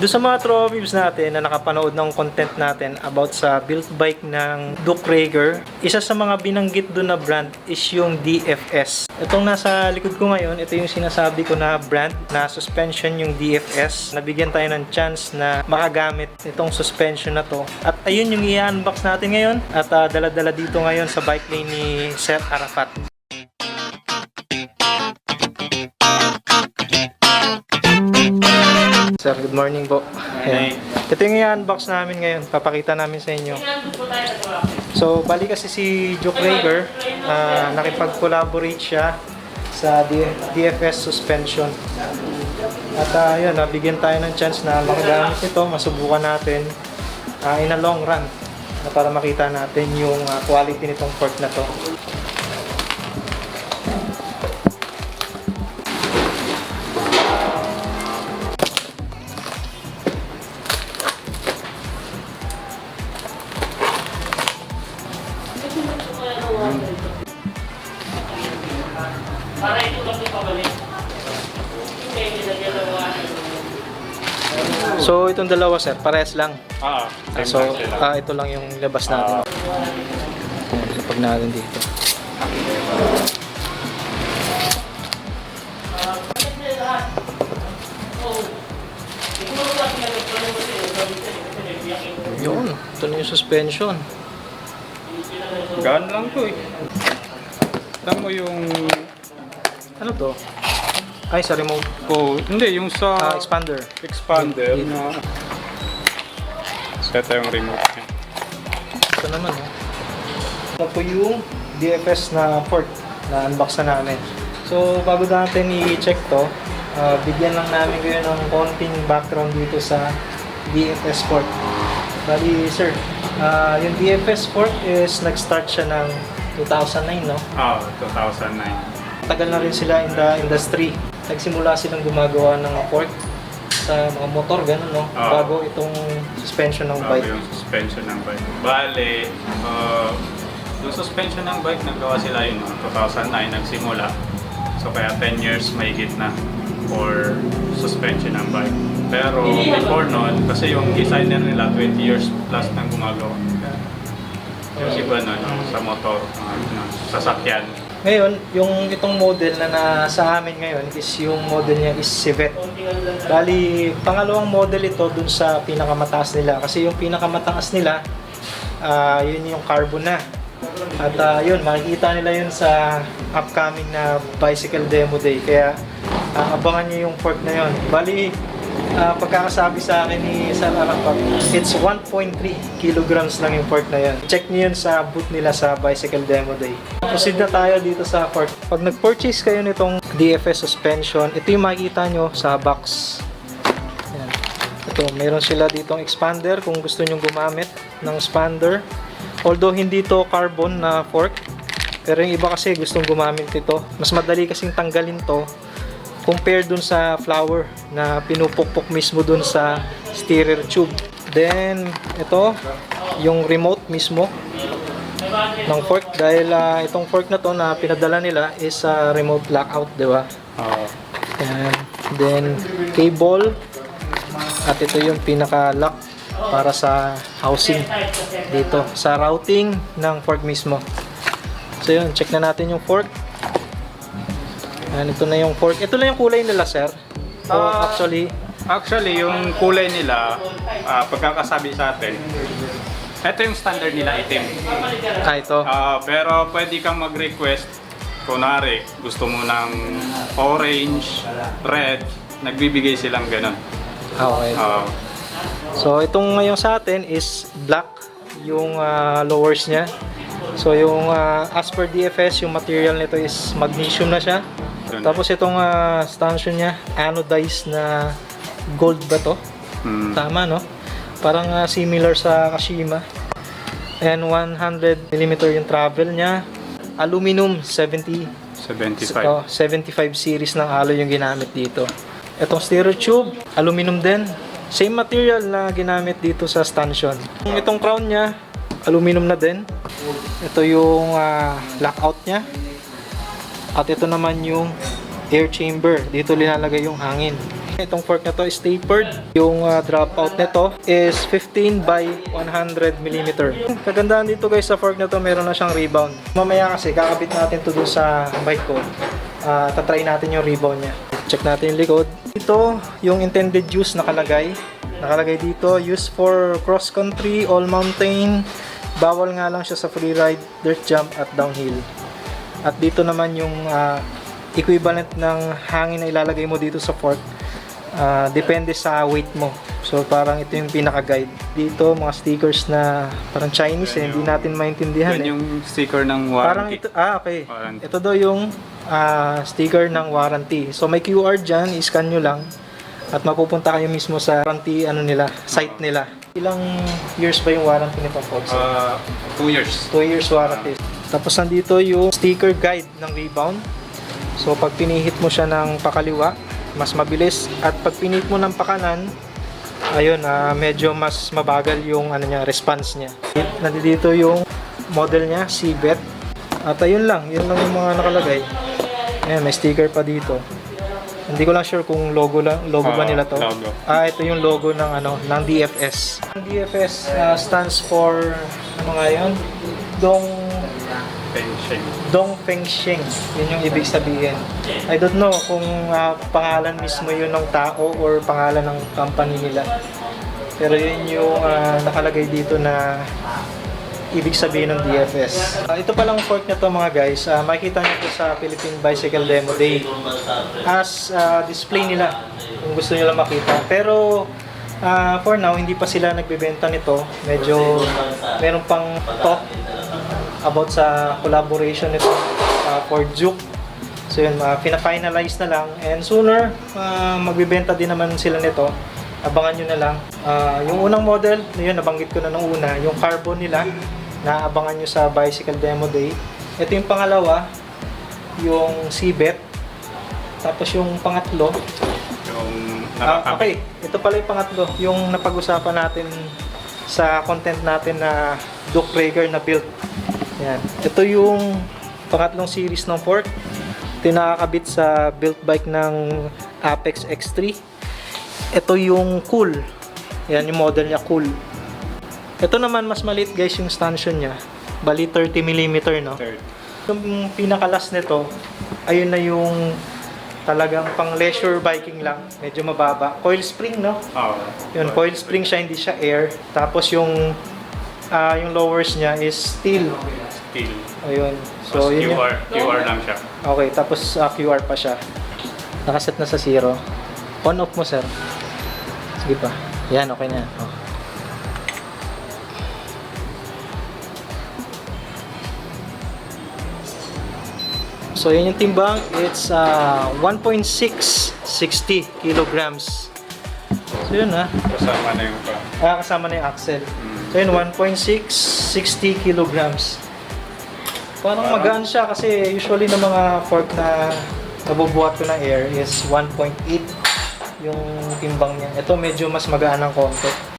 Doon sa mga trophies natin na nakapanood ng content natin about sa build bike ng Duke Rager, isa sa mga binanggit doon na brand is yung DFS. Itong nasa likod ko ngayon, ito yung sinasabi ko na brand na suspension, yung DFS. Nabigyan tayo ng chance na makagamit itong suspension na to. At ayun yung i-unbox natin ngayon at dala-dala dito ngayon sa bike lane ni Sir Arafat. Sir, good morning po. Ayan. Ito yung i-unbox namin ngayon. Papakita namin sa inyo. So, bali kasi si Duke Rager, nakipag-collaborate siya sa DFS suspension. At yun, nabigyan tayo ng chance na makagamit ito. Masubukan natin in a long run na para makita natin yung quality nitong fork na to. So, itong dalawa sir, parehas lang. So, ito lang yung labas natin. Kapag natin dito. Yun, ito na yung suspension. Gaan lang to eh. Alam mo yung... Ano to? Ay, sa remote. Oh, hindi, yung sa... Expander. Expander na... Ito yung remote niya. Ito naman Ito po yung DFS na port na unbox na namin. So, bago natin i-check to, bigyan lang namin kayo ng konting background dito sa DFS port. Bali, sir, yung DFS port is nag-start siya ng 2009, no? 2009. Tagal na rin sila in the industry. Nagsimula silang gumagawa ng fork sa mga motor, gano'n, no? Bago itong suspension ng bike. Bago yung suspension ng bike. Bale, yung suspension ng bike, nagawa sila yun, 2009 nagsimula. So, kaya 10 years mahigit na for suspension ng bike. Pero before nun, kasi yung designer nila 20 years plus nang gumagawa. Yung iba na sa motor, sasakyan. Ngayon, yung itong model na nasa amin ngayon is yung model niya is Civet. Bali, pangalawang model ito dun sa pinakamataas nila. Kasi yung pinakamataas nila, yun yung carbon na. At yun, makikita nila yun sa upcoming na Bicycle Demo Day. Kaya abangan nyo yung fork na yun. Bali, pagkakasabi sa akin ni Sir Arafat, it's 1.3 kilograms lang yung fork na yun. Check nyo yun sa booth nila sa Bicycle Demo Day. Proceed na tayo dito sa fork. Pag nag-purchase kayo nitong DFS suspension, ito yung makikita nyo sa box. Ayan. Ito, mayroon sila ditong expander kung gusto nyo gumamit ng expander. Although hindi to carbon na fork, pero yung iba kasi gustong gumamit ito. Mas madali kasing tanggalin to compare dun sa flower na pinupukpok mismo dun sa steerer tube. Then, ito, yung remote mismo ng fork. Dahil itong fork na to na pinadala nila is remote lockout, di ba? And then, cable. At ito yung pinaka-lock para sa housing dito. Sa routing ng fork mismo. So yun, check na natin yung fork. Ayan, ito na yung fork. Ito na yung kulay nila, sir. So, Actually, yung kulay nila, pagkakasabi sa atin, ito yung standard nila itim. ito. Pero pwede kang mag-request, kunwari, gusto mo ng orange, red, nagbibigay silang ganun. Okay. So, itong ngayon sa atin is black, yung lowers niya. So, yung as per DFS, yung material nito is magnesium na siya. Tapos itong stanchion niya, anodized na gold ba to? Tama, no? Parang similar sa Kashima. And 100mm yung travel niya. Aluminum 75 series ng alloy yung ginamit dito. Itong steerer tube, aluminum din. Same material na ginamit dito sa stanchion. Itong crown niya, aluminum na din. Ito yung lockout niya. At ito naman yung air chamber. Dito linalagay yung hangin. Itong fork na to is tapered. Yung dropout nito is 15 by 100 mm. Kagandahan dito guys sa fork na to, meron na siyang rebound. Mamaya kasi kakabit natin to dun sa bike ko. Tatry natin yung rebound niya. Check natin yung likod. Ito yung intended use nakalagay. Nakalagay dito, used for cross country, all mountain. Bawal nga lang siya sa freeride, dirt jump at downhill. At dito naman yung equivalent ng hangin na ilalagay mo dito sa fork. Depende sa weight mo. So parang ito yung pinaka-guide. Dito mga stickers na parang Chinese hindi natin maintindihan. Yan yung sticker ng warranty. Parang ito, okay. Warranty. Ito daw yung sticker ng warranty. So may QR dyan, i-scan nyo lang. At mapupunta kayo mismo sa warranty site nila. Ilang years ba yung warranty nito, folks? 2 years. 2 years warranty. Tapos nandito yung sticker guide ng rebound. So pag pinihit mo siya ng pakaliwa, mas mabilis. At pag pinihit mo ng pakanan, ayun, medyo mas mabagal yung response niya. Nandito yung model niya, Cbet. At ayun lang yung mga nakalagay. Ayan, may sticker pa dito. Hindi ko lang sure kung logo ba nila to. Logo. Ito yung logo ng DFS. Ang DFS stands for nga yun? Dongfeng Sheng. Yun yung ibig sabihin. I don't know kung pangalan mismo yun ng tao or pangalan ng company nila. Pero yun yung nakalagay dito na ibig sabihin ng DFS. Ito palang fork na to mga guys, makikita nyo ito sa Philippine Bicycle Demo Day as display nila kung gusto nyo lang makita. Pero for now, hindi pa sila nagbebenta nito. Medyo meron pang talk about sa collaboration nito for Juke. So yun, pina-finalize na lang and sooner magbebenta din naman sila nito. Abangan nyo na lang. Yung unang model, yun, nabanggit ko na nung una, yung carbon nila, naabangan nyo sa Bicycle Demo Day. Ito yung pangalawa, yung Cbet. Tapos yung pangatlo, Yung okay, ito pala yung pangatlo, yung napag-usapan natin sa content natin na Duke Breaker na build. Yan. Ito yung pangatlong series ng fork. Ito yung nakakabit sa built bike ng Apex X3. Ito yung Cool. Yan yung model niya, Cool. Ito naman mas maliit guys yung stanchion niya. Bali 30 mm no. Yung pinakalas nito, ayun na yung talagang pang leisure biking lang. Medyo mababa. Coil spring no. Yun, coil spring siya, hindi siya air. Tapos yung lowers niya is steel. Ayun. So yun QR lang siya. Okay, tapos QR pa siya. Nakaset na sa 0. On off mo sir. Sige pa. Yan, okay na. Oh. So yun yung timbang, it's 1.660 kilograms. So yun Kasama na yung kasama na yung axle. So yun, 1.660 kilograms. Parang magaan siya kasi usually ng mga fork na nabubuhat ko ng air is 1.8 yung timbang niya. Ito medyo mas magaan ng konti.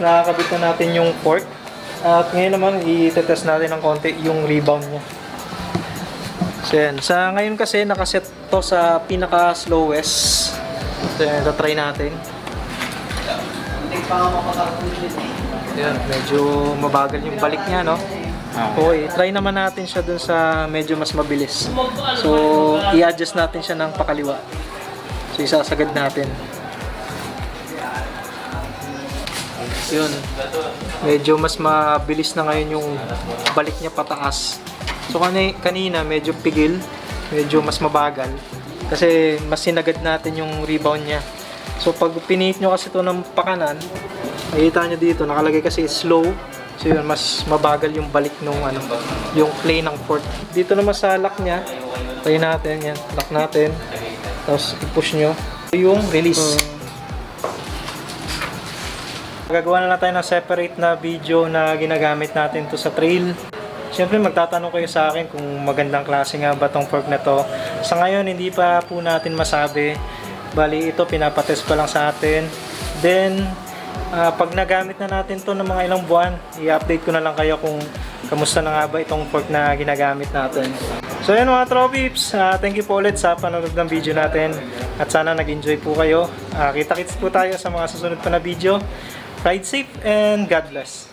Nakakabit na natin yung fork. At ngayon naman, i-test natin ng konti yung rebound niya. So yan. Sa ngayon kasi, nakaset to sa pinaka-slowest. So yan, try natin. Yan, medyo mabagal yung balik niya, no? Okay, try naman natin siya dun sa medyo mas mabilis. So, i-adjust natin siya ng pakaliwa. So, isasagad natin. Yun. Medyo mas mabilis na ngayon yung balik niya pataas. So kanina medyo pigil, medyo mas mabagal. Kasi mas sinagad natin yung rebound niya. So pag pinihit nyo kasi ito ng pakanan, makikita nyo dito, nakalagay kasi slow. So yun, mas mabagal yung balik nung yung play ng fork. Dito naman sa lock niya, tayo natin yan, lock natin. Tapos i-push nyo yung release. Gagawa na lang tayo ng separate na video na ginagamit natin to sa trail. Siyempre magtatanong kayo sa akin kung magandang klase nga ba tong fork na to. Sa ngayon hindi pa po natin masabi. Bali ito pinapatest pa lang sa atin. Then pag nagamit na natin to ng mga ilang buwan, i-update ko na lang kayo kung kamusta na nga ba itong fork na ginagamit natin. So yun mga Tropips, thank you po ulit sa panonood ng video natin. At sana nag-enjoy po kayo. Kita-kits po tayo sa mga susunod pa na video. Ride safe and God bless.